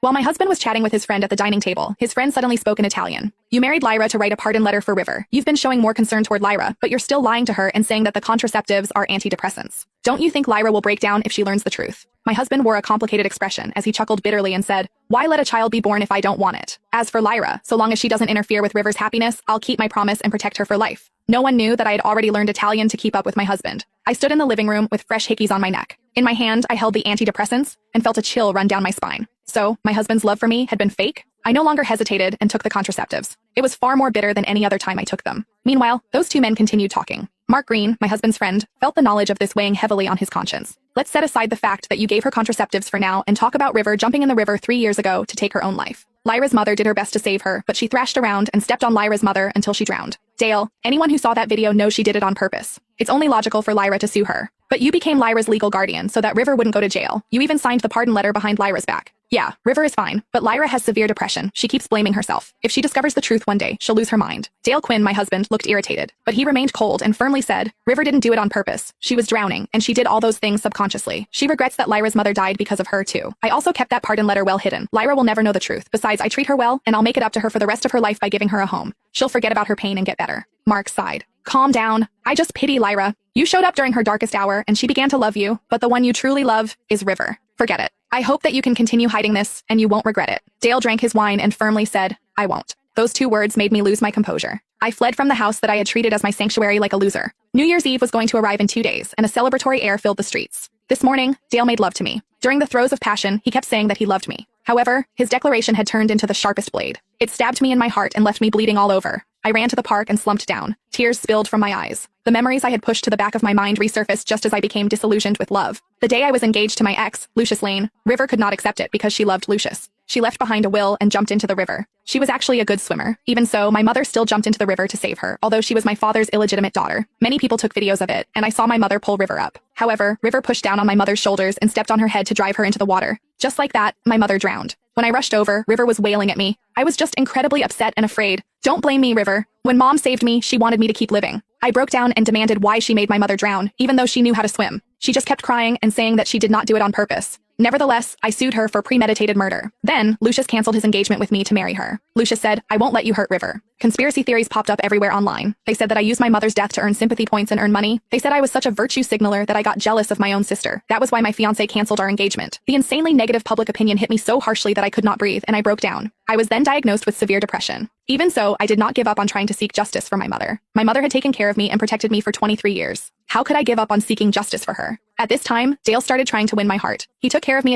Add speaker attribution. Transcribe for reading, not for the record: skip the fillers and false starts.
Speaker 1: While my husband was chatting with his friend at the dining table, his friend suddenly spoke in Italian. You married Lyra to write a pardon letter for River. You've been showing more concern toward Lyra, but you're still lying to her and saying that the contraceptives are antidepressants. Don't you think Lyra will break down if she learns the truth? My husband wore a complicated expression as he chuckled bitterly and said, "Why let a child be born if I don't want it? As for Lyra, so long as she doesn't interfere with River's happiness, I'll keep my promise and protect her for life." No one knew that I had already learned Italian to keep up with my husband. I stood in the living room with fresh hickeys on my neck. In my hand, I held the antidepressants and felt a chill run down my spine. So, my husband's love for me had been fake? I no longer hesitated and took the contraceptives. It was far more bitter than any other time I took them. Meanwhile, those two men continued talking. Mark Green, my husband's friend, felt the knowledge of this weighing heavily on his conscience. Let's set aside the fact that you gave her contraceptives for now and talk about River jumping in the river 3 years ago to take her own life. Lyra's mother did her best to save her, but she thrashed around and stepped on Lyra's mother until she drowned. Dale, anyone who saw that video knows she did it on purpose. It's only logical for Lyra to sue her. But you became Lyra's legal guardian so that River wouldn't go to jail. You even signed the pardon letter behind Lyra's back. Yeah, River is fine, but Lyra has severe depression. She keeps blaming herself. If she discovers the truth one day, she'll lose her mind. Dale Quinn, my husband, looked irritated, but he remained cold and firmly said, River didn't do it on purpose. She was drowning, and she did all those things subconsciously. She regrets that Lyra's mother died because of her too. I also kept that pardon letter well hidden. Lyra will never know the truth. Besides, I treat her well, and I'll make it up to her for the rest of her life by giving her a home. She'll forget about her pain and get better. Mark sighed. Calm down. I just pity Lyra. You showed up during her darkest hour, and she began to love you, but the one you truly love is River. Forget it. I hope that you can continue hiding this, and you won't regret it. Dale drank his wine and firmly said, I won't. Those 2 words made me lose my composure. I fled from the house that I had treated as my sanctuary like a loser. New Year's Eve was going to arrive in 2 days, and a celebratory air filled the streets. This morning, Dale made love to me. During the throes of passion, he kept saying that he loved me. However, his declaration had turned into the sharpest blade. It stabbed me in my heart and left me bleeding all over. I ran to the park and slumped down. Tears spilled from my eyes. The memories I had pushed to the back of my mind resurfaced just as I became disillusioned with love. The day I was engaged to my ex, Lucius Lane, River could not accept it because she loved Lucius. She left behind a will and jumped into the river. She was actually a good swimmer. Even so, my mother still jumped into the river to save her, although she was my father's illegitimate daughter. Many people took videos of it, and I saw my mother pull River up. However, River pushed down on my mother's shoulders and stepped on her head to drive her into the water. Just like that, my mother drowned. When I rushed over, River was wailing at me. I was just incredibly upset and afraid. Don't blame me, River. When Mom saved me, she wanted me to keep living. I broke down and demanded why she made my mother drown, even though she knew how to swim. She just kept crying and saying that she did not do it on purpose. Nevertheless, I sued her for premeditated murder. Then, Lucius canceled his engagement with me to marry her. Lucius said, I won't let you hurt River. Conspiracy theories popped up everywhere online. They said that I used my mother's death to earn sympathy points and earn money. They said I was such a virtue signaler that I got jealous of my own sister. That was why my fiancé canceled our engagement. The insanely negative public opinion hit me so harshly that I could not breathe, and I broke down. I was then diagnosed with severe depression. Even so, I did not give up on trying to seek justice for my mother. My mother had taken care of me and protected me for 23 years. How could I give up on seeking justice for her? At this time, Dale started trying to win my heart. He took care of me,